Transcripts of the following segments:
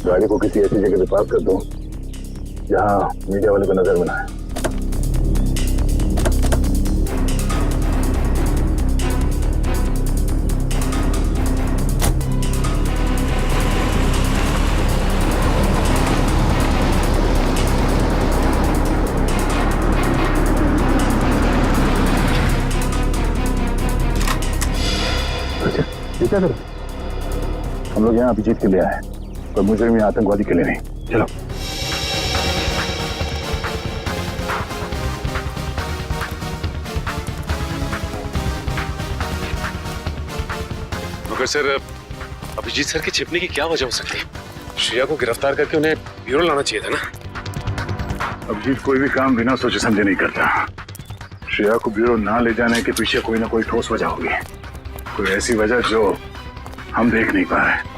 गाड़ी को किसी ऐसी जगह पे पार्क कर दो जहाँ मीडिया वाले को नजर में ना आए। ये क्या करो? हम लोग यहाँ अभिजीत के लिए आए, पर मुजरिम या आतंकवादी के लिए नहीं। चलो। मगर सर, अभिजीत सर के छिपने की क्या वजह हो सकती है? श्रेया को गिरफ्तार करके उन्हें ब्यूरो लाना चाहिए था ना। अभिजीत कोई भी काम बिना सोचे समझे नहीं करता। श्रेया को ब्यूरो ना ले जाने के पीछे कोई ना कोई ठोस वजह होगी, कोई ऐसी वजह जो हम देख नहीं पा रहे।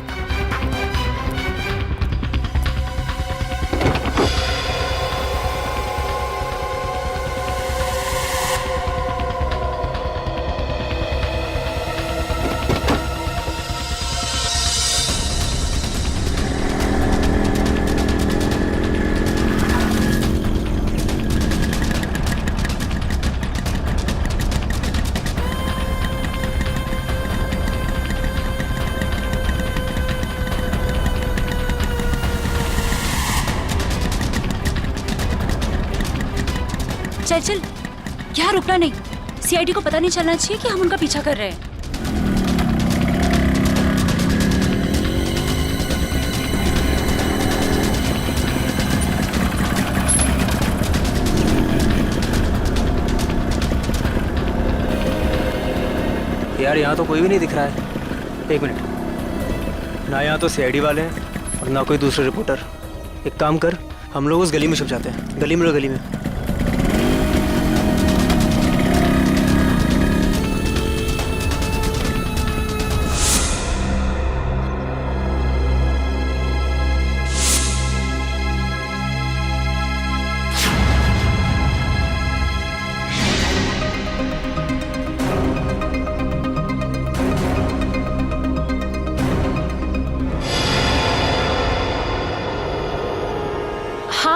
चल चल, यहाँ रुकना नहीं। सीआईडी को पता नहीं चलना चाहिए कि हम उनका पीछा कर रहे हैं। यार यहाँ तो कोई भी नहीं दिख रहा है। एक मिनट, ना यहाँ तो सीआईडी वाले हैं और ना कोई दूसरे रिपोर्टर। एक काम कर, हम लोग उस गली में छुप जाते हैं। गली में, गली में।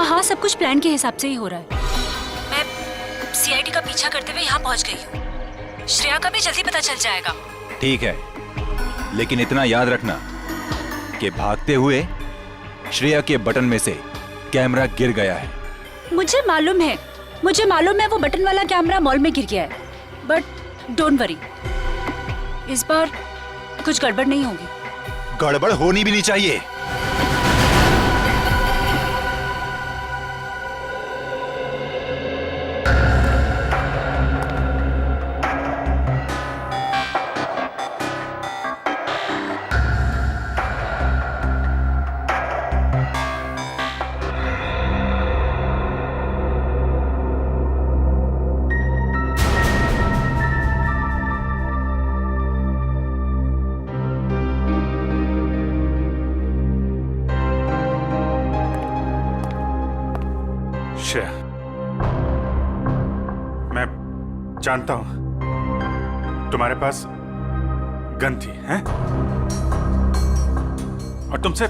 हाँ, सब कुछ प्लान के हिसाब से ही हो रहा है। मैं सीआईडी का पीछा करते हुए यहाँ पहुँच गई हूँ। श्रेया का भी जल्दी पता चल जाएगा। ठीक है, लेकिन इतना याद रखना कि भागते हुए श्रेया के बटन में से कैमरा गिर गया है। मुझे मालूम है वो बटन वाला कैमरा मॉल में गिर गया है। बट डोंट वरी, इस बार कुछ गड़बड़ नहीं होगी। गड़बड़ होनी भी नहीं चाहिए। श्रेया, मैं जानता हूं तुम्हारे पास गन थी, हैं? और तुमसे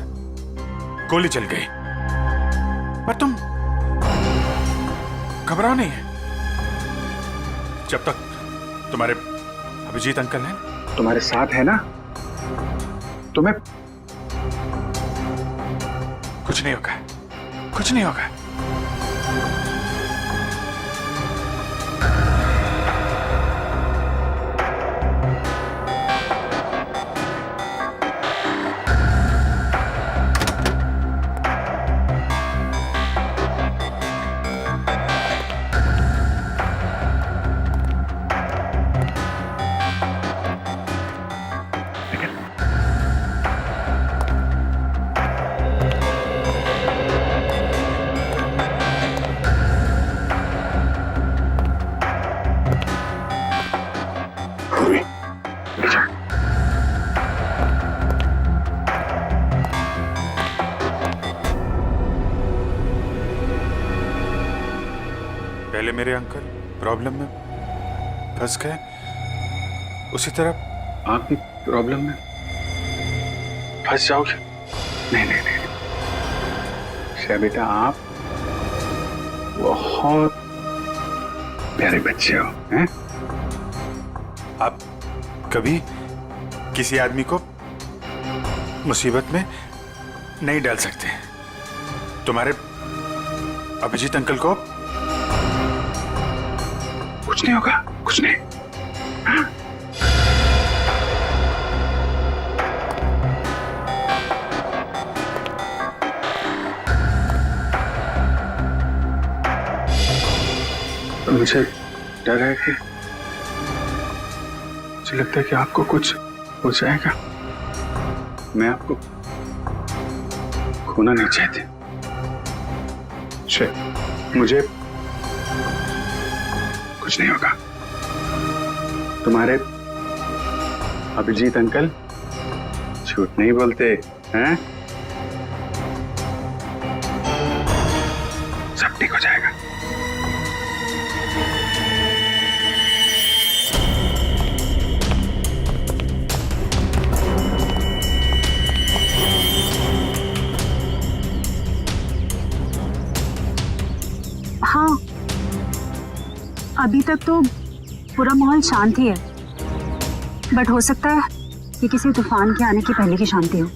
गोली चल गई, पर तुम घबराओ नहीं। जब तक तुम्हारे अभिजीत अंकल हैं, तुम्हारे साथ है ना, तुम्हें कुछ नहीं होगा, कुछ नहीं होगा। पहले मेरे अंकल प्रॉब्लम में फंस गए, उसी तरह आप भी प्रॉब्लम में फंस जाओगे। नहीं नहीं नहीं, श्रेया बेटा, आप बहुत प्यारे बच्चे हो, हैं? आप कभी किसी आदमी को मुसीबत में नहीं डाल सकते। तुम्हारे अभिजीत अंकल को कुछ नहीं होगा, कुछ नहीं। हाँ? मुझे डर है कि मुझे लगता है कि आपको कुछ हो जाएगा। मैं आपको खोना नहीं चाहती। मुझे कुछ नहीं होगा। तुम्हारे अभिजीत अंकल झूठ नहीं बोलते हैं। सब ठीक हो जाएगा। हाँ, अभी तक तो पूरा माहौल शांत ही है, बट हो सकता है कि किसी तूफान के आने की पहले की शांति हो।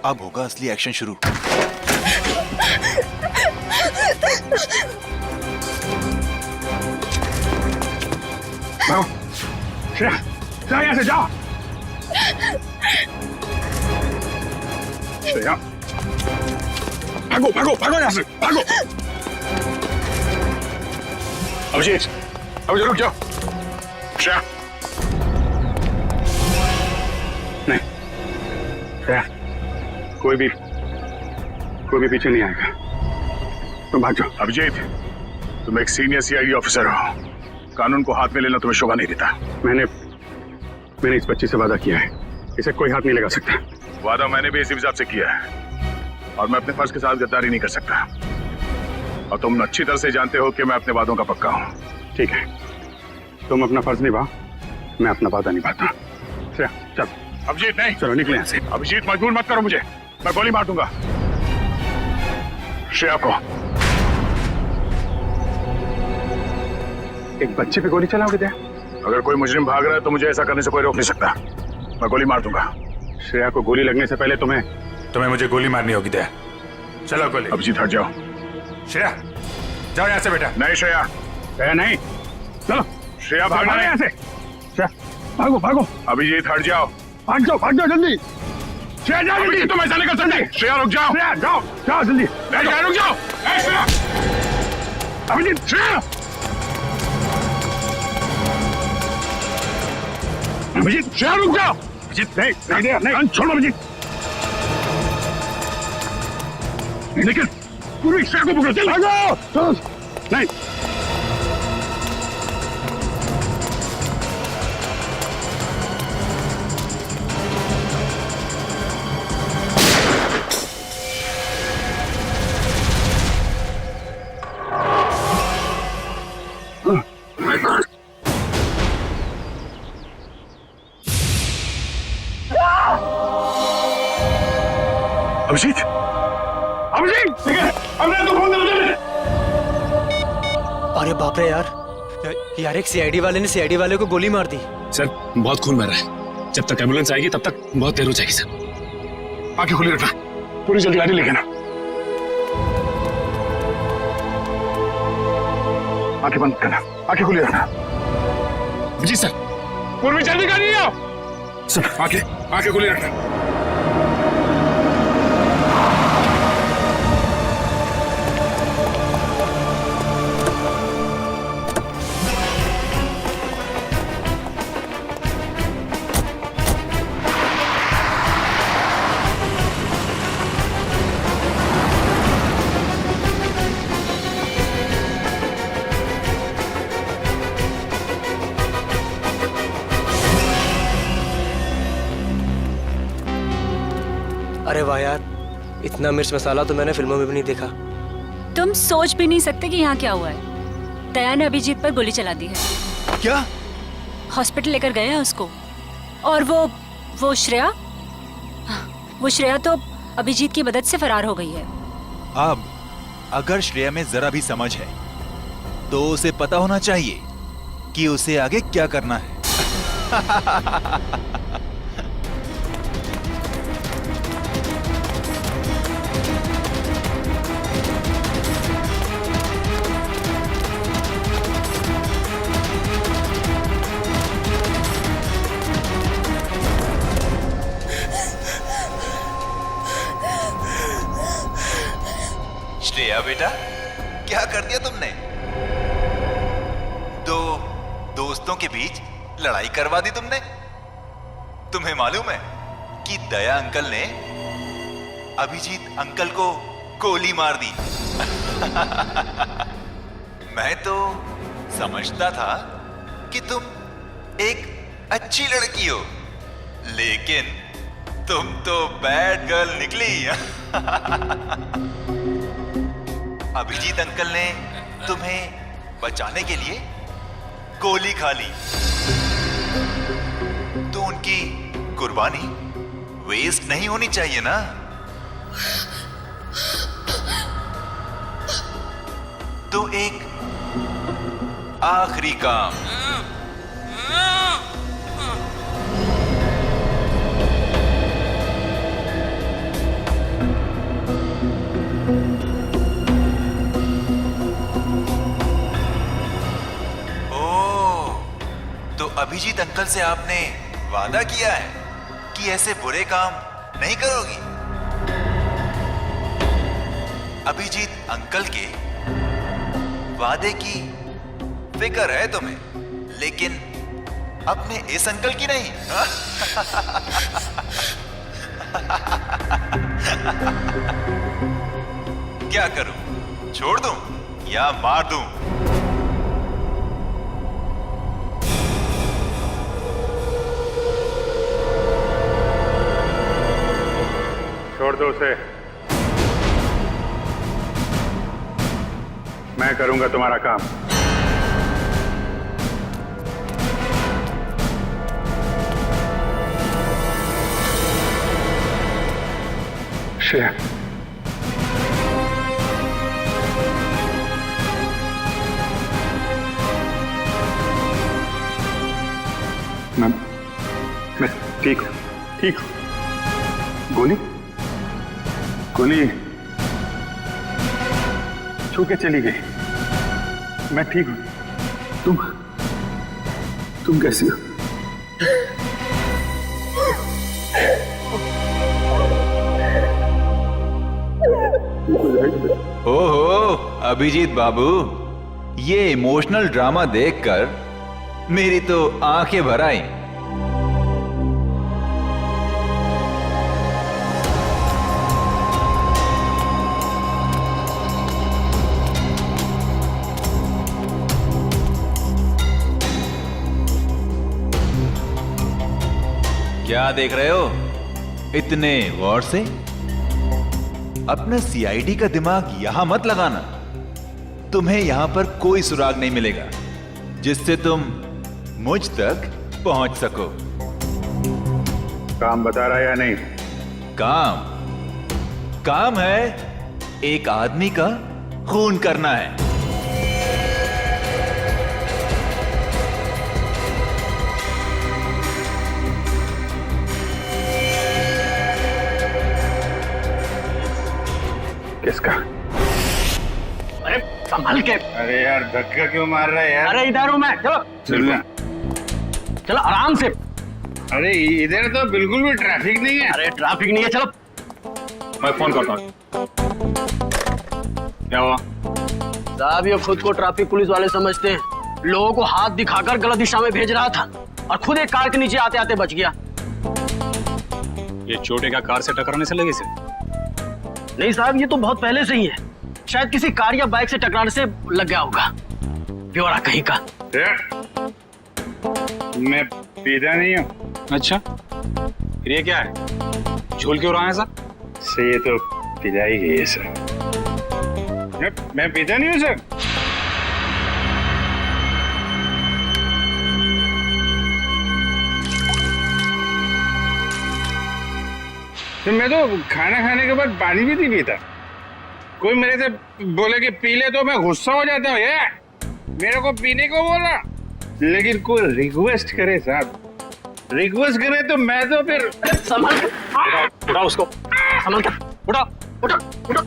अब होगा असली एक्शन शुरू। जाओ, श्रेया, जाओ यहाँ से, जाओ। श्रेया, भागो भागो भागो यहाँ से, भागो। अभिजीत, अभिजीत रुक जाओ। श्रेया, नहीं, श्रेया, कोई भी पीछे नहीं आएगा। तुम भाग जाओ। अभिजीत, तुम एक सीनियर सीआईडी ऑफिसर हो, कानून को हाथ में लेना तुम्हें शोभा नहीं देता। मैंने इस बच्ची से वादा किया है, इसे कोई हाथ नहीं लगा सकता। वादा मैंने भी इसी हिसाब से किया है और मैं अपने फर्ज के साथ गद्दारी नहीं कर सकता। और तुम अच्छी तरह से जानते हो कि मैं अपने वादों का पक्का हूँ। ठीक है, तुम अपना फर्ज निभाओ, मैं अपना वादा निभाता। चल। अभिजीत नहीं, चलो निकले यहाँ से। अभिजीत मजबूर मत करो मुझे, मैं गोली मार दूंगा श्रेया को। एक बच्चे पे गोली चलाओगे क्या? अगर कोई मुजरिम भाग रहा है तो मुझे ऐसा करने से कोई रोक नहीं सकता। मैं गोली मार दूंगा। श्रेया को गोली लगने से पहले तुम्हें मुझे गोली मारनी होगी। दया, चलो गोली। अभिजीत हट जाओ। श्रेया, जाओ यहाँ से बेटा। नहीं श्रेया, श्रेया नहीं, चलो। श्रेया भागना नहीं यहाँ से। श्रेया, भागो भागो। अभिजीत हट जाओ, भाग जाओ जल्दी। श्रेया जाओ जल्दी। तुम ऐसा नहीं कर सकते। श्रेया रुक जाओ। श्रेया जाओ जल्दी। रुक जाओ। अभिजीत, श्रेया। अभिजीत, श्रेया रुक जाओ। अभिजीत नहीं, छोड़ो अभिजीत। लेकिन पूरी श्रेया को पकड़ो। चल भागो। नहीं, अभिजीत, हमने तो फोन कर। अरे बाप रे यार एक सीआईडी वाले ने सीआईडी वाले को गोली मार दी। सर, बहुत खून बह रहा है। जब तक एम्बुलेंस आएगी तब तक बहुत देर हो जाएगी सर। आंखें खुली रखना, पूरी जल्दी गाड़ी लेके ना। आंखें बंद करना, आंखें खुली रखना। जी सर। पूर्वी जल्दी गाड़ी आओ। सर, आंखें खुली रखना। अरे वाह यार, इतना मिर्च मसाला तो मैंने फिल्मों में भी नहीं देखा। तुम सोच भी नहीं सकते कि यहाँ क्या हुआ है। दया ने अभिजीत पर गोली चला दी है। क्या? हॉस्पिटल लेकर गए हैं उसको। और वो श्रेया, वो श्रेया तो अभिजीत की मदद से फरार हो गई है। अब अगर श्रेया में जरा भी समझ है तो उसे पता होना चाहिए कि उसे आगे क्या करना है। श्रेया बेटा, क्या कर दिया तुमने? दो दोस्तों के बीच लड़ाई करवा दी तुमने। तुम्हें मालूम है कि दया अंकल ने अभिजीत अंकल को गोली मार दी। मैं तो समझता था कि तुम एक अच्छी लड़की हो, लेकिन तुम तो बैड गर्ल निकली। अभिजीत अंकल ने तुम्हें बचाने के लिए गोली खा ली, तो उनकी कुर्बानी वेस्ट नहीं होनी चाहिए ना। तो एक आखिरी काम, अभिजीत अंकल से आपने वादा किया है कि ऐसे बुरे काम नहीं करोगी। अभिजीत अंकल के वादे की फिक्र है तुम्हें, लेकिन अपने इस अंकल की नहीं। क्या करूं? छोड़ दूं या मार दूं? छोड़ दो उसे, मैं करूंगा तुम्हारा काम। श्रेया, मैं ठीक हूं, ठीक हूं। गोली छू के चली गई, मैं ठीक हूं। तुम कैसी हो? ओहो अभिजीत बाबू, ये इमोशनल ड्रामा देखकर मेरी तो आंखें भर आई। क्या देख रहे हो इतने गौर से? अपना सीआईडी का दिमाग यहां मत लगाना। तुम्हें यहां पर कोई सुराग नहीं मिलेगा जिससे तुम मुझ तक पहुंच सको। काम बता रहा है या नहीं? काम है एक आदमी का खून करना है। किसका? अरे संभल के। अरे यार धक्का क्यों मार रहा है यार? अरे इधर हूं मैं, चलो चलना। चलो आराम से। अरे इधर तो बिल्कुल भी ट्रैफिक नहीं है। अरे ट्रैफिक नहीं है, चलो। मैं फोन करता हूँ। क्या हुआ? साहब ये खुद को ट्रैफिक पुलिस वाले समझते हैं। लोगों को हाथ दिखाकर गलत दिशा में भेज रहा था और खुद एक कार के नीचे आते आते बच गया। ये चोटें क्या कार से टकराने से लगी से? नहीं साहब, ये तो बहुत पहले से ही है। शायद किसी कार या बाइक से टकराने से लग गया होगा। प्योरा कहीं का। मैं पीता नहीं हूँ। अच्छा, फिर ये क्या है? झोल क्यों रहा है सर? से ये तो पिला ही गई है सर। मैं पीता नहीं हूँ सर। तो मैं तो खाना खाने के बाद पानी भी नहीं पीता। कोई मेरे से बोले कि पी ले तो मैं गुस्सा हो जाता हूँ। ये मेरे को पीने को बोला, लेकिन कोई रिक्वेस्ट करे साहब, रिक्वेस्ट करे तो मैं तो फिर संभाल के उठा उसको, संभाल के उठा उठा उठा।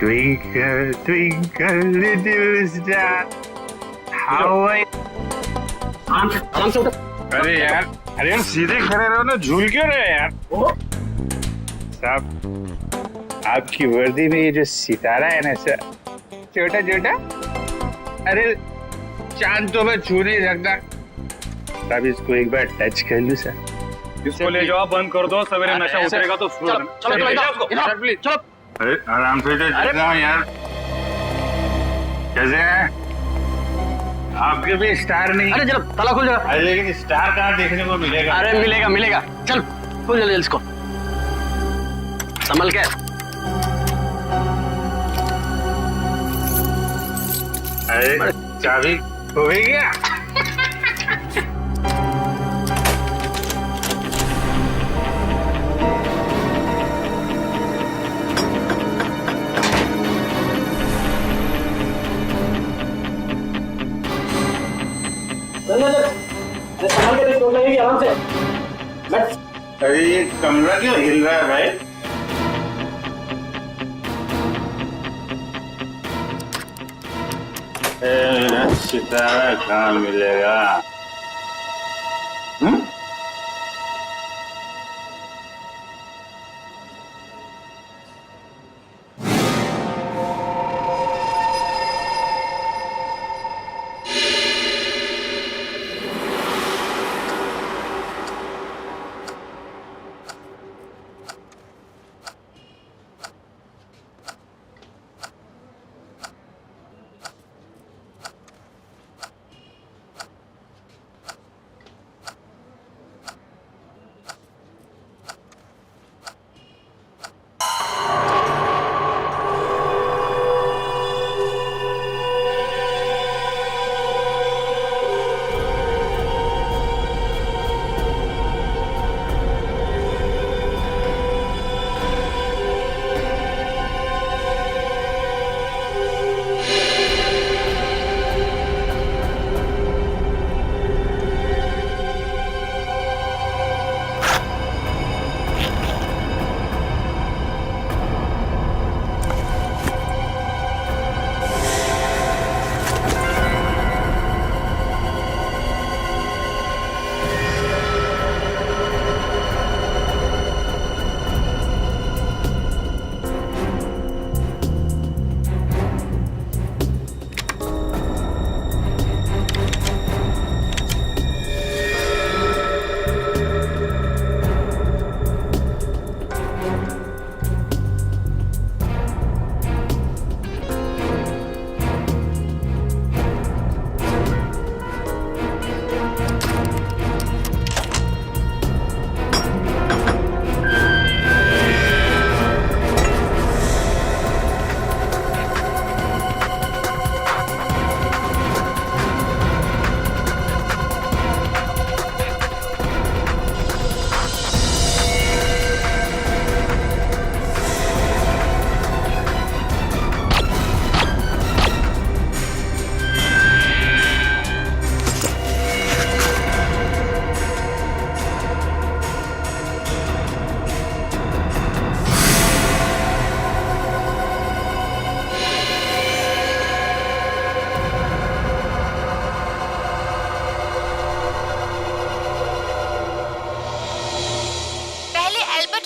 Twinkle, twinkle, little star, how I... आराम से उठा। अरे यार सीधे खड़े रहो ना, झूल क्यों रहे यार? साहब आपकी वर्दी में ये जो सितारा है ना सर, छोटा छोटा, अरे चांद तो मैं छू नहीं सकता। साहब इसको एक बार टच कर लूं सर। इसको ले जाओ, बंद कर दो, सवेरे नशा उतरेगा तो चलो चलो। अरे आराम से यार, कैसे हैं? आपके भी स्टार नहीं? अरे जरा ताला खोल जरा। अरे लेकिन स्टार कहाँ देखने को मिलेगा? अरे मिलेगा मिलेगा, चल खोल जल्दी इसको, संभल के। अरे चाबी खो गई क्या? संभल के चोट लगेगी, आराम से बैठ। अरे ये कमरा क्यों हिल रहा है भाई? सितारा कहाँ मिलेगा?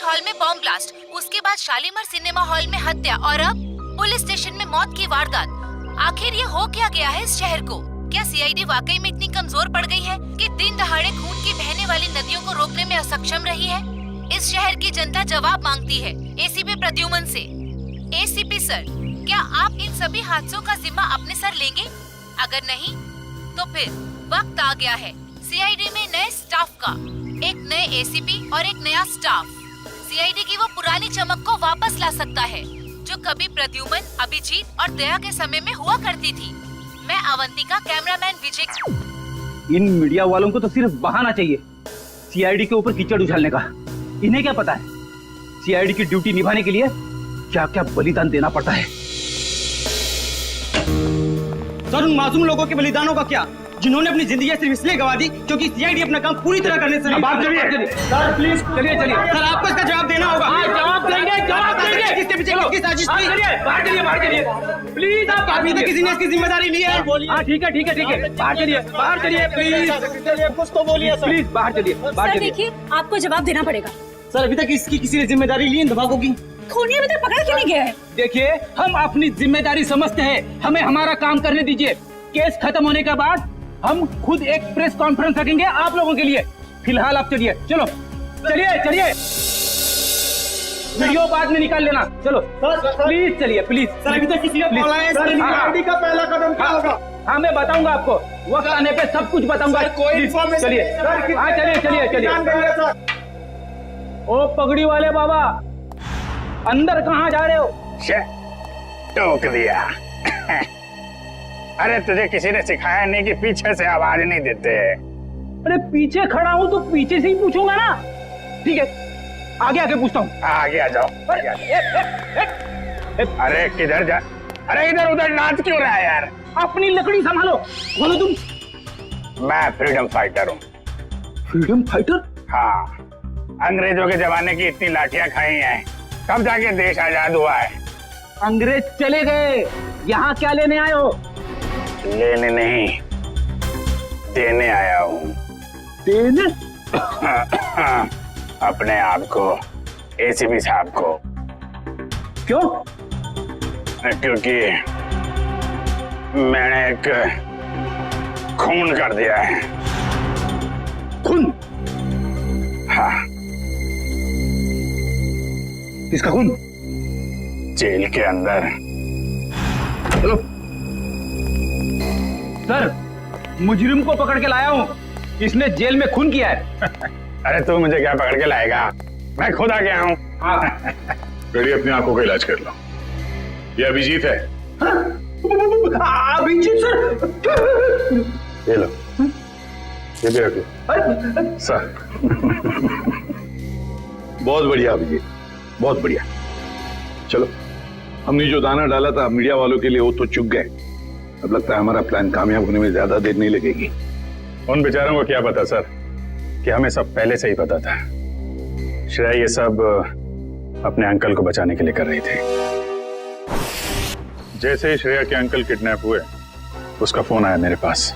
हॉल में बॉम्ब ब्लास्ट, उसके बाद शालीमार सिनेमा हॉल में हत्या और अब पुलिस स्टेशन में मौत की वारदात। आखिर ये हो क्या गया है इस शहर को? क्या सीआईडी वाकई में इतनी कमजोर पड़ गई है कि दिन दहाड़े खून की बहने वाली नदियों को रोकने में असक्षम रही है? इस शहर की जनता जवाब मांगती है एसीपी प्रद्युमन से। एसीपी सर, क्या आप इन सभी हादसों का जिम्मा अपने सर लेंगे? अगर नहीं तो फिर वक्त आ गया है सीआईडी में नए स्टाफ का। एक नए एसीपी और एक नया स्टाफ। सीआईडी की वो पुरानी चमक को वापस ला सकता है जो कभी प्रद्युमन, अभिजीत और दया के समय में हुआ करती थी। मैं अवंतिका, कैमरामैन विजय। इन मीडिया वालों को तो सिर्फ बहाना चाहिए सीआईडी के ऊपर कीचड़ उछालने का। इन्हें क्या पता है सीआईडी की ड्यूटी निभाने के लिए क्या क्या बलिदान देना पड़ता है। सर, उन मासूम लोगों के बलिदानों का क्या, जिन्होंने अपनी जिंदगी सिर्फ इसलिए गवा दी क्योंकि सीआईडी अपना काम पूरी तरह करने से नहीं। सर प्लीज चलिए चलिए, सर आपको इसका जवाब देना होगा। जवाब देंगे। किसके पीछे किसकी साजिश थी? बाहर चलिए प्लीज। आप अभी तक किसी ने इसकी जिम्मेदारी ली है? हाँ ठीक है, बाहर चलिए प्लीज। कुछ तो बोलिए सर। प्लीज बाहर चलिए। देखिए, आपको जवाब देना पड़ेगा। सर अभी तक इसकी किसी ने जिम्मेदारी ली इन धमाकों की? खूनी अभी तक पकड़ा क्यों नहीं गया है? देखिए, हम अपनी जिम्मेदारी समझते हैं, हमें हमारा काम करने दीजिए। केस खत्म होने के बाद हम खुद एक प्रेस कॉन्फ्रेंस रखेंगे आप लोगों के लिए। फिलहाल आप चलिए, चलिए। वीडियो बाद में निकाल लेना। चलो प्लीज चलिए, प्लीज। सर अभी तक किसी ने बोला है सीआईडी का पहला कदम क्या होगा? हाँ मैं बताऊंगा आपको, वक्त आने पे सब कुछ बताऊंगा। चलिए। ओ पगड़ी वाले बाबा, अंदर कहाँ जा रहे हो? टोक दिया। अरे तुझे किसी ने सिखाया नहीं कि पीछे से आवाज नहीं देते? अरे पीछे खड़ा हूँ तो पीछे से ही पूछूंगा ना। ठीक है, आगे पूछता हूँ। आगे आ जाओ। अरे किधर जा? अरे इधर उधर नाच क्यों रहा है यार? अपनी लकड़ी संभालो। बोलो तुम। मैं फ्रीडम फाइटर हूँ। Freedom fighter? हाँ, अंग्रेजों के जमाने की इतनी लाठियां खाई हैं, तब जाके देश आजाद हुआ है। अंग्रेज चले गए, यहाँ क्या लेने आए हो? लेने नहीं, देने आया हूँ। देने? अपने आप को, एसीपी साहब को। क्यों? क्योंकि मैंने एक खून कर दिया है। खून? हाँ। किसका खून? जेल के अंदर। चलो सर, मुजरिम को पकड़ के लाया हूँ, इसने जेल में खून किया है। अरे तू मुझे क्या पकड़ के लाएगा, मैं खुद आ गया हूँ। बेटी अपनी आंखों का इलाज कर लो। ये अभिजीत है। अभिजीत सर? ये लो, ये भी रख लो। सर बहुत बढ़िया अभिजीत, बहुत बढ़िया। चलो, हमने जो दाना डाला था मीडिया वालों के लिए वो तो चुग गए। अब लगता है हमारा प्लान कामयाब होने में ज्यादा देर नहीं लगेगी। उन बेचारों को क्या पता सर कि हमें सब पहले से ही पता था। श्रेया ये सब अपने अंकल को बचाने के लिए कर रही थी। जैसे ही श्रेया के अंकल किडनैप हुए, उसका फोन आया मेरे पास।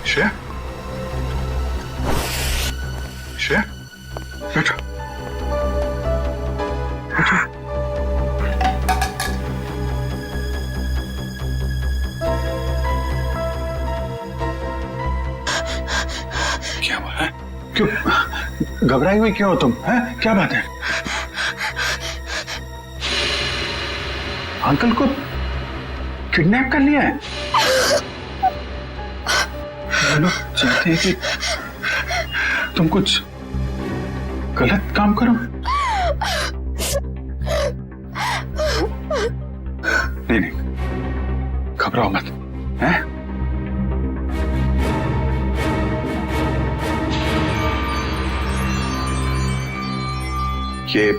श्रेया, श्रेया, बैठो। क्या हुआ है? क्यों घबराई हुई क्यों हो तुम? हैं? क्या बात है? अंकल को किडनैप कर लिया है? ये लोग चाहते हैं कि तुम कुछ गलत काम करो। नहीं, घबराओ मत। हैं? ये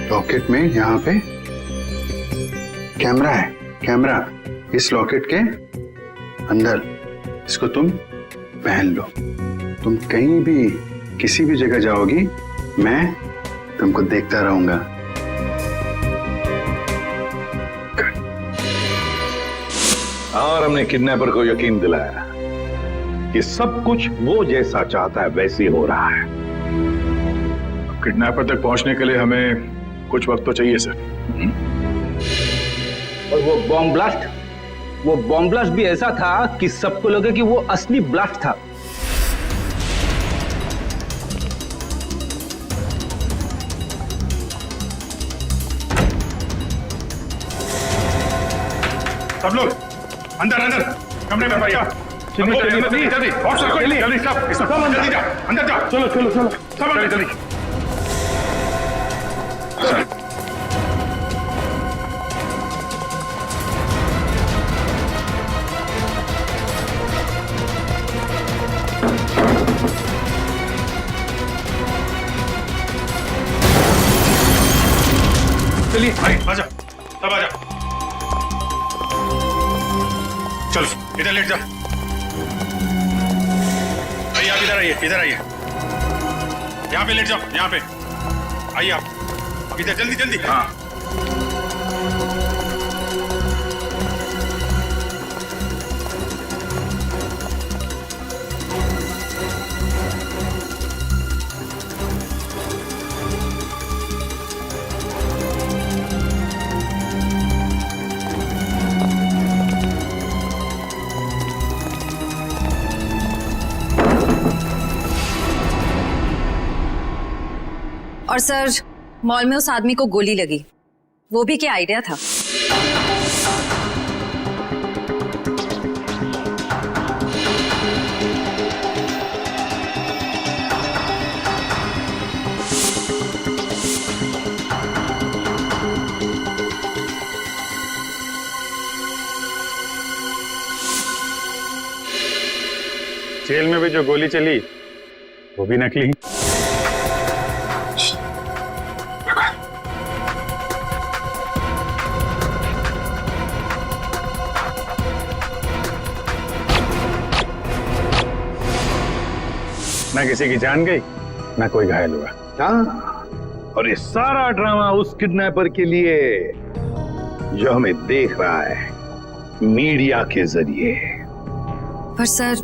लॉकेट में यहाँ पे कैमरा है। कैमरा इस लॉकेट के अंदर, इसको तुम पहन लो। तुम कहीं भी किसी भी जगह जाओगी, मैं तुमको देखता रहूंगा। और हमने किडनैपर को यकीन दिलाया कि सब कुछ वो जैसा चाहता है वैसे ही हो रहा है। किडनैपर तक पहुंचने के लिए हमें कुछ वक्त तो चाहिए सर। और वो बॉम्ब ब्लास्ट भी ऐसा था कि सबको लगे कि वो असली ब्लास्ट था। सब लोग अंदर अंदर कमरे में भैया। जल्दी जल्दी और सब जल्दी सब जल्दी जाओ अंदर जाओ चलो चलो चलो सब जल्दी जल्दी चलिए भाई आ जाओ सब आ जाओ चलो इधर लेट जाओ आइए आप इधर आइए यहाँ पे लेट जाओ यहाँ पे आइए आप अब इधर जल्दी जल्दी हाँ और सर मॉल में उस आदमी को गोली लगी, वो भी क्या आइडिया था? जेल में भी जो गोली चली वो भी नकली। ना किसी की जान गई ना कोई घायल हुआ। हाँ, और ये सारा ड्रामा उस किडनैपर के लिए जो हमें देख रहा है मीडिया के जरिए। पर सर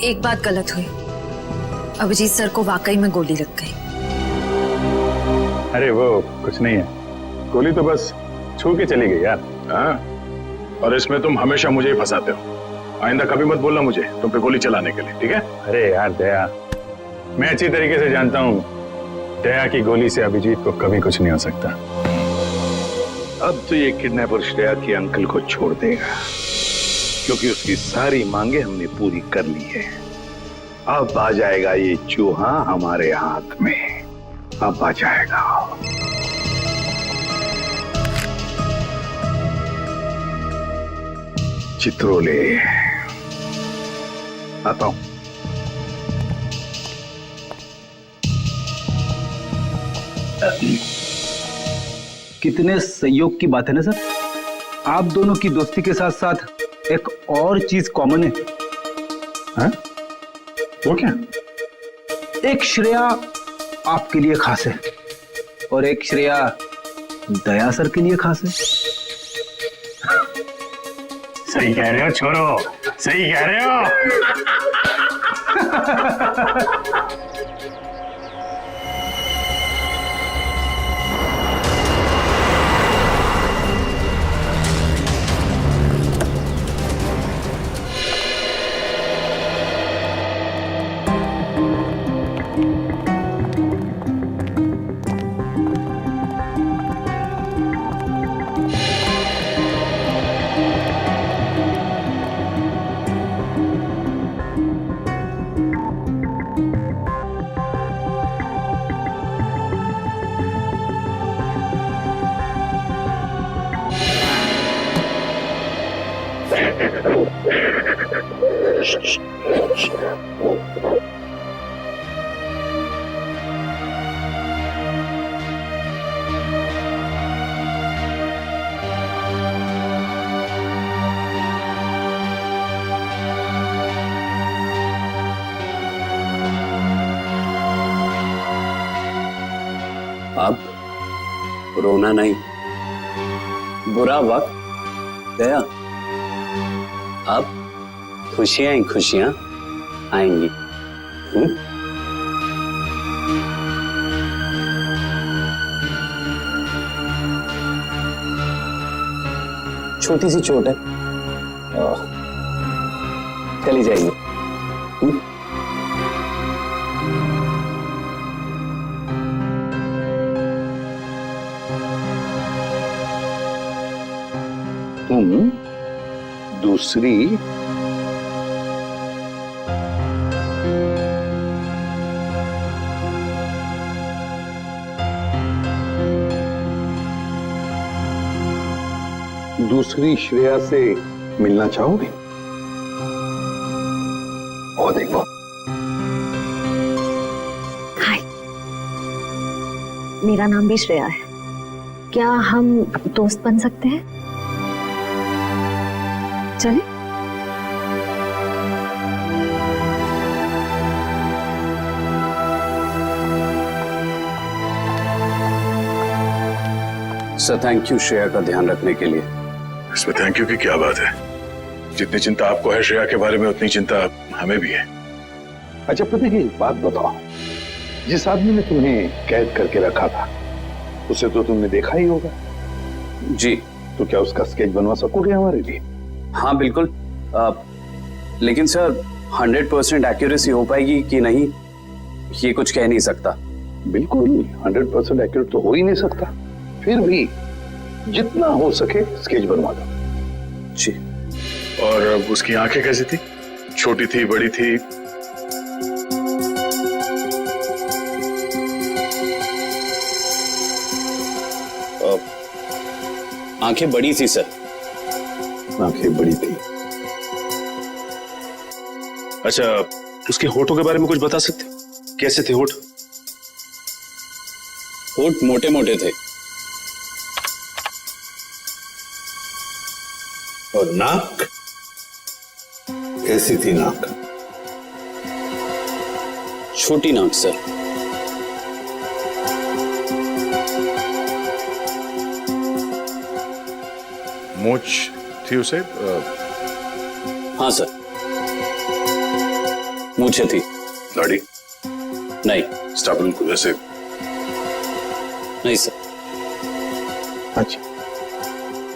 एक बात गलत हुई, अभिजीत सर को वाकई में गोली लग गई। अरे वो कुछ नहीं है, गोली तो बस छू के चली गई यार। हाँ, और इसमें तुम हमेशा मुझे ही फंसाते हो। आइंदा कभी मत बोलना मुझे तुम पे गोली चलाने के लिए, ठीक है? अरे यार दया, मैं अच्छी तरीके से जानता हूँ दया की गोली से अभिजीत को कभी कुछ नहीं हो सकता। अब तो ये किडनैपर श्रेया के अंकल को छोड़ देगा क्योंकि उसकी सारी मांगे हमने पूरी कर ली है। अब आ जाएगा ये चूहा हमारे हाथ में, अब आ जाएगा। चित्रोले आता हूं। कितने संयोग की बात है ना सर, आप दोनों की दोस्ती के साथ साथ एक और चीज कॉमन है। हाँ? वो क्या? एक श्रेया आपके लिए खास है और एक श्रेया दया सर के लिए खास है। सही कह रहे हो छोरो, सही कह रहे हो। अब रोना नहीं, बुरा वक्त गया, अब खुशियां ही खुशियां आएंगी। छोटी सी चोट है, चली जाएगी। तुम दूसरी दूसरी श्रेया से मिलना चाहोगे? और देखो, हाय, मेरा नाम भी श्रेया है। क्या हम दोस्त बन सकते हैं? चलें? सर थैंक यू श्रेया का ध्यान रखने के लिए। इसमें थैंक यू की क्या बात है? जितनी चिंता आपको है श्रेया के बारे में, उतनी चिंता हमें भी है। अच्छा प्रतीक, एक बात बताओ, जिस आदमी ने तुम्हें कैद करके रखा था उसे तो तुमने देखा ही होगा। जी। तो क्या उसका स्केच बनवा सकोगे हमारे लिए? हाँ बिल्कुल, लेकिन सर 100% एक्यूरेसी हो पाएगी कि नहीं, ये कुछ कह नहीं सकता। बिल्कुल 100% एक्यूरेट तो हो ही नहीं सकता, फिर भी जितना हो सके स्केच बनवा दो। जी। और उसकी आंखें कैसी थी? छोटी थी, बड़ी थी? आंखें बड़ी थी सर। आंखें बड़ी थी। अच्छा, उसके होठों के बारे में कुछ बता सकते? कैसे थे होठ? होठ मोटे मोटे थे। और नाक कैसी थी? नाक छोटी नाक सर। मूंछ थी उसे? हाँ सर, मूछें थी। दाढ़ी? नहीं। स्टाबल को जैसे? नहीं सर। अच्छा,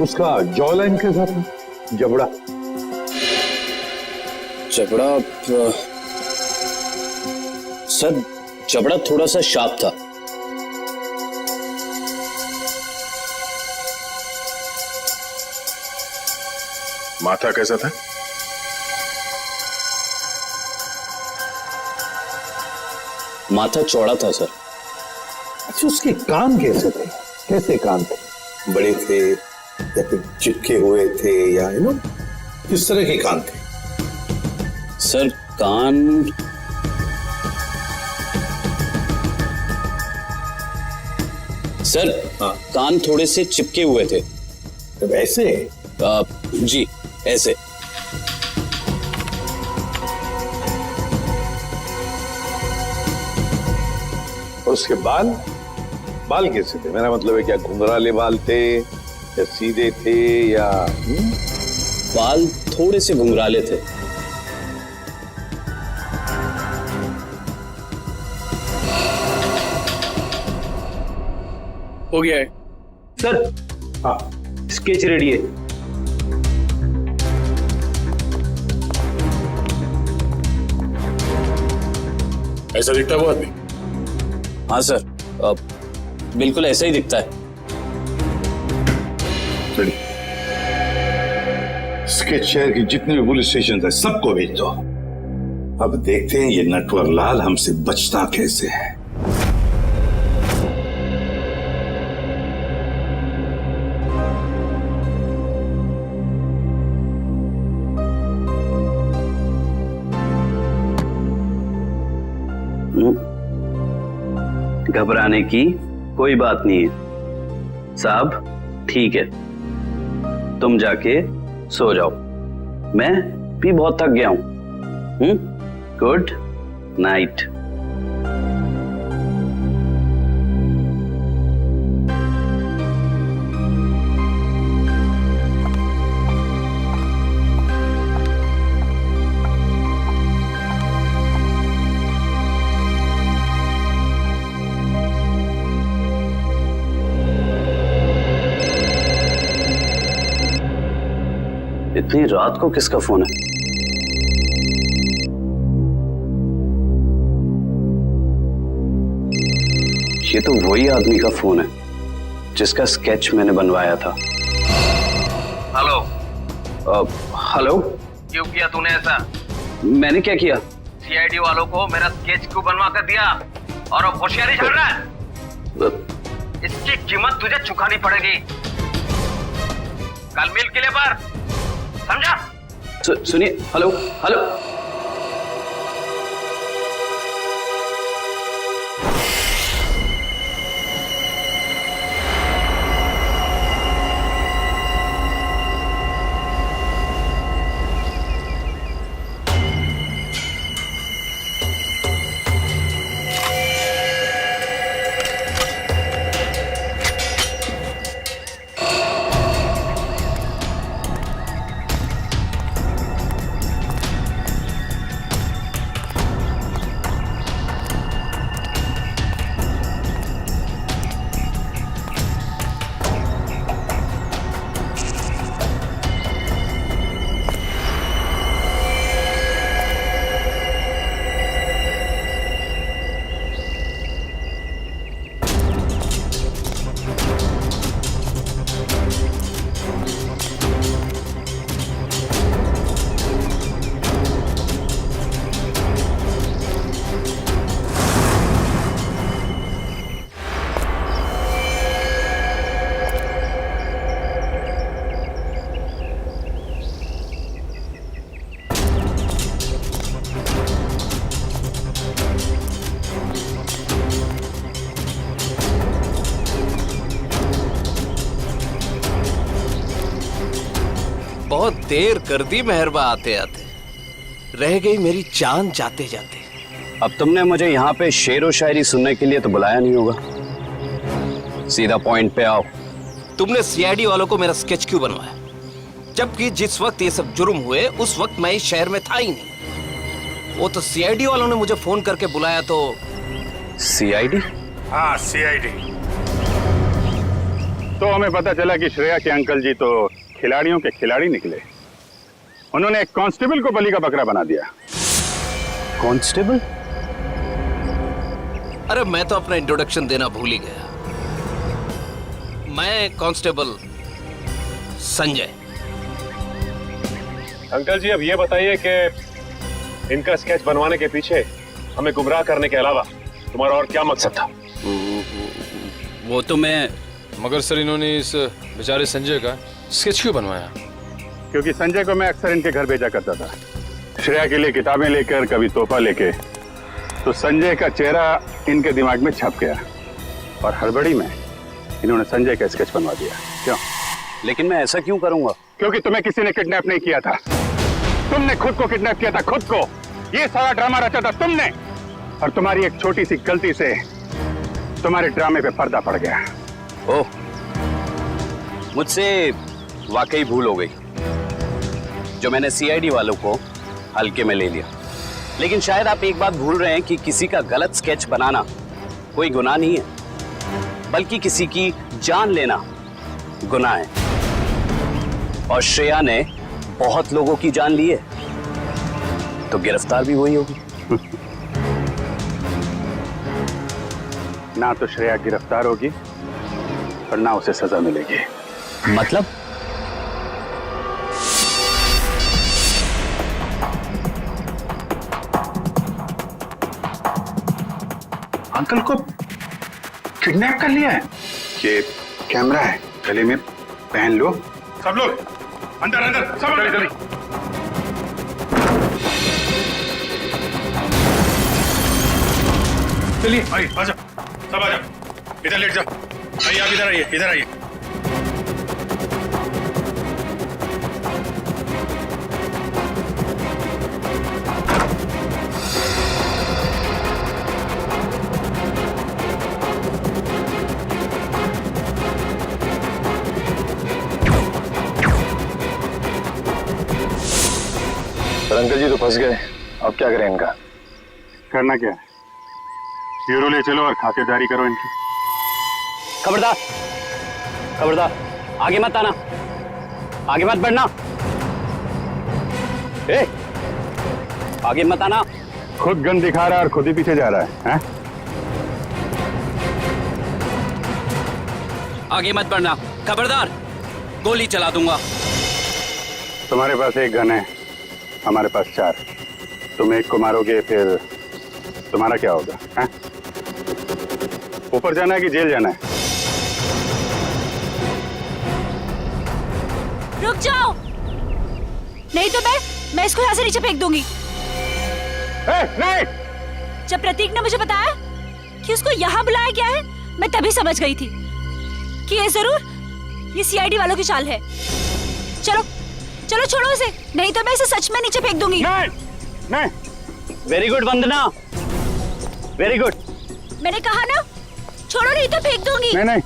उसका जॉ लाइन कैसा था? जबड़ा? जबड़ा सर, जबड़ा थोड़ा सा शार्प था। माथा कैसा था? माथा चौड़ा था सर। अच्छा, उसके कान कैसे थे? कैसे कान थे? बड़े थे या फिर चिपके हुए थे, या किस तरह के कान थे? सर कान सर, हाँ, कान थोड़े से चिपके हुए थे। तब ऐसे? जी ऐसे। और उसके बाल? बाल कैसे थे? मेरा मतलब है, क्या घुंघराले बाल थे या सीधे थे, या बाल थोड़े से घुंघराले थे। हो गया है सर। हाँ, स्केच रेडी है। ऐसा दिखता है वो आदमी? हाँ सर, बिल्कुल ऐसा ही दिखता है। स्केच शहर के जितने भी पुलिस स्टेशन है सबको भेज दो। अब देखते हैं ये नटवर लाल हमसे बचता कैसे है। घबराने की कोई बात नहीं है साहब, ठीक है, तुम जाके सो जाओ, मैं भी बहुत थक गया हूं। Good night. इतनी रात को किसका फोन है? ये तो वही आदमी का फोन है जिसका स्केच मैंने बनवाया था। हेलो। हेलो। क्यों किया तूने ऐसा? मैंने क्या किया? सीआईडी वालों को मेरा स्केच क्यों बनवा कर दिया और अब होशियारी झाड़ रहा है? इसकी कीमत तुझे चुकानी पड़ेगी। कल मिल किले पर, समझा? सुनिए, हेलो हेलो। बहुत देर कर दी मेहरबा आते आते, रह गई मेरी जान जाते जाते। अब तुमने मुझे यहाँ पे शेर व शायरी सुनने के लिए तो बुलाया नहीं होगा, सीधा पॉइंट पे आओ। तुमने सीआईडी वालों को मेरा स्केच क्यों बनवाया, जबकि जिस वक्त ये सब जुर्म हुए उस वक्त मैं इस शहर में था ही नहीं। वो तो सीआईडी वालों ने मुझे फोन करके बुलाया तो। सीआईडी? हाँ सीआईडी। तो हमें पता चला कि श्रेया के अंकल जी तो खिलाड़ियों के खिलाड़ी निकले। उन्होंने एक कांस्टेबल को बलि का बकरा बना दिया। कांस्टेबल? अरे मैं तो अपना इंट्रोडक्शन देना भूल ही गया। मैं कांस्टेबल संजय। अंकल जी अब ये बताइए कि इनका स्केच बनवाने के पीछे हमें गुमराह करने के अलावा तुम्हारा और क्या मकसद था? वो तो मैं, मगर सर इन्होंने इस बेचारे संजय का स्केच क्यों बनवाया? क्योंकि संजय को मैं अक्सर इनके घर भेजा करता था, श्रेया के लिए किताबें लेकर, कभी तोहफा लेके। तो संजय का चेहरा इनके दिमाग में छप गया और हड़बड़ी में इन्होंने संजय का स्केच बनवा दिया। क्यों? लेकिन मैं ऐसा क्यों करूंगा? क्योंकि तुम्हें किसी ने किडनैप नहीं किया था, तुमने खुद को किडनैप किया था, खुद को। ये सारा ड्रामा रचा था तुमने, और तुम्हारी एक छोटी सी गलती से तुम्हारे ड्रामे पे पर्दा पड़ गया। ओह, मुझसे वाकई भूल हो गई जो मैंने सीआईडी वालों को हल्के में ले लिया। लेकिन शायद आप एक बात भूल रहे हैं कि किसी का गलत स्केच बनाना कोई गुनाह नहीं है, बल्कि किसी की जान लेना गुनाह है। और श्रेया ने बहुत लोगों की जान ली है, तो गिरफ्तार भी वही होगी। ना तो श्रेया गिरफ्तार होगी और ना उसे सजा मिलेगी। मतलब? अंकल को किडनैप कर लिया है। ये कैमरा है, गले में पहन लो। सब लोग अंदर अंदर, सब अंदर जल्दी। चलिए आइए, आ जाओ, सब आ जाओ, इधर लेट जाओ। आइए आप इधर आइए, इधर आइए। अंकल जी तो फंस गए, अब क्या करें इनका? करना क्या है, ब्यूरो ले चलो और खातेदारी करो इनकी। खबरदार, खबरदार, आगे मत आना, आगे मत बढ़ना। ए, आगे मत आना। खुद गन दिखा रहा है और खुद ही पीछे जा रहा है, हैं? आगे मत बढ़ना, खबरदार, गोली चला दूंगा। तुम्हारे पास एक गन है, हमारे पास 4। तुम एक को मारोगे, फिर तुम्हारा क्या होगा? हैं? ऊपर जाना है कि जेल जाना है? रुक जाओ, नहीं तो मैं इसको यहाँ से नीचे फेंक दूंगी। नहीं। जब प्रतीक ने मुझे बताया कि उसको यहाँ बुलाया गया है, मैं तभी समझ गई थी कि ये जरूर ये सीआईडी वालों की चाल है। चलो चलो छोड़ो इसे, नहीं तो मैं इसे सच में नीचे फेंक दूंगी। नहीं। वेरी गुड वंदना, वेरी गुड। मैंने कहा ना, छोड़ो नहीं तो फेंक दूंगी। नहीं।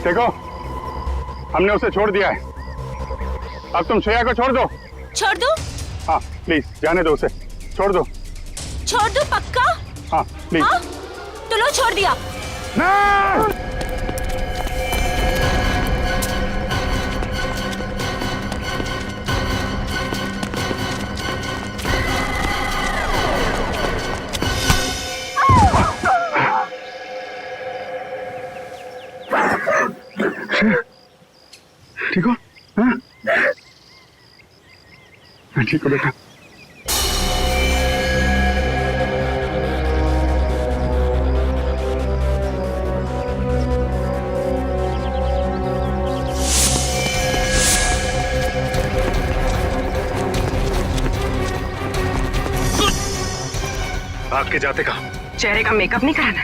देखो, हमने उसे छोड़ दिया है, अब तुम श्रेया को छोड़ दो। छोड़ दो? हाँ प्लीज, जाने दो उसे, छोड़ दो। छोड़ दो पक्का? हाँ प्लीज। हाँ? तो लो छोड़ दिया। नहीं! ठीक हो? हाँ? मैं ठीक हूँ बेटा। भाग के जाते कहाँ? चेहरे का मेकअप नहीं कराना?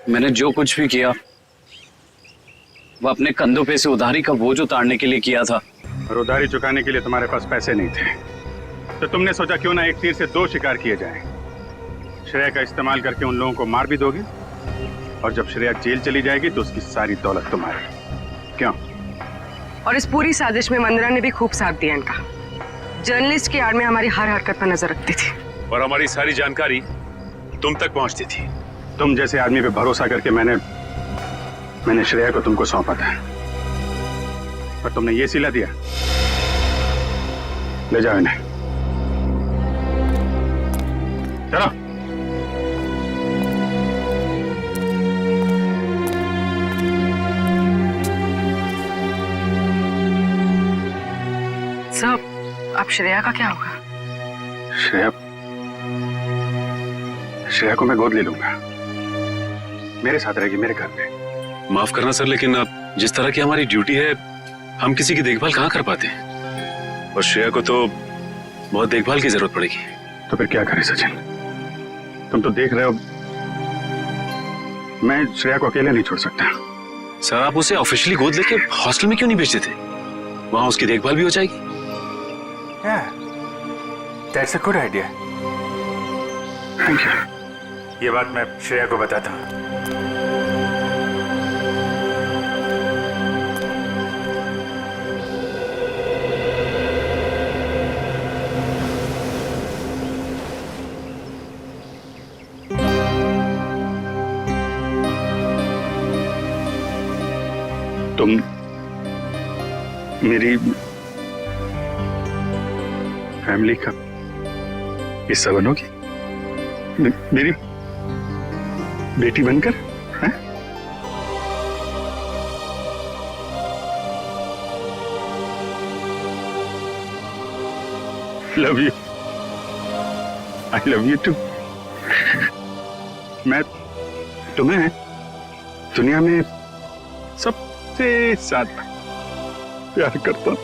मैंने जो कुछ भी किया वो अपने कंधों पे से उधारी का बोझ उतारने के लिए किया था। और उधारी चुकाने के लिए तुम्हारे पास पैसे नहीं थे, तो तुमने सोचा क्यों ना एक तीर से दो शिकार किए जाएं। श्रेया का इस्तेमाल करके उन लोगों को मार भी दोगे, और जब श्रेया जेल चली जाएगी तो उसकी सारी दौलत तुम्हारी। क्यों? और इस पूरी साजिश में वंदना ने भी खूब साथ दिया इनका। जर्नलिस्ट की आड़ में हमारी हर हरकत पर नजर रखती थी, और हमारी सारी जानकारी तुम तक पहुंचती थी। तुम जैसे आदमी पे भरोसा करके मैंने श्रेया को तुमको सौंपा था, पर तुमने ये सिला दिया। ले जाओ इन्हें, चलो। सब अब श्रेया का क्या होगा? श्रेया को मैं गोद ले लूंगा, मेरे साथ रहेगी मेरे घर में। माफ करना सर, लेकिन अब जिस तरह की हमारी ड्यूटी है, हम किसी की देखभाल कहाँ कर पाते हैं, और श्रेया को तो बहुत देखभाल की जरूरत पड़ेगी। तो फिर क्या करें सचिन? तुम तो देख रहे हो, मैं श्रेया को अकेले नहीं छोड़ सकता। सर, आप उसे ऑफिशियली गोद लेके हॉस्टल में क्यों नहीं भेजते थे? वहां उसकी देखभाल भी हो जाएगी। That's a good idea. Thank you. ये बात मैं श्रेया को बताता हूँ। तुम मेरी फैमिली का हिस्सा बनोगी, मेरी बेटी बनकर, हैं? Love you, I love you too. मैं तुम्हें दुनिया में सबसे ज्यादा प्यार करता हूं।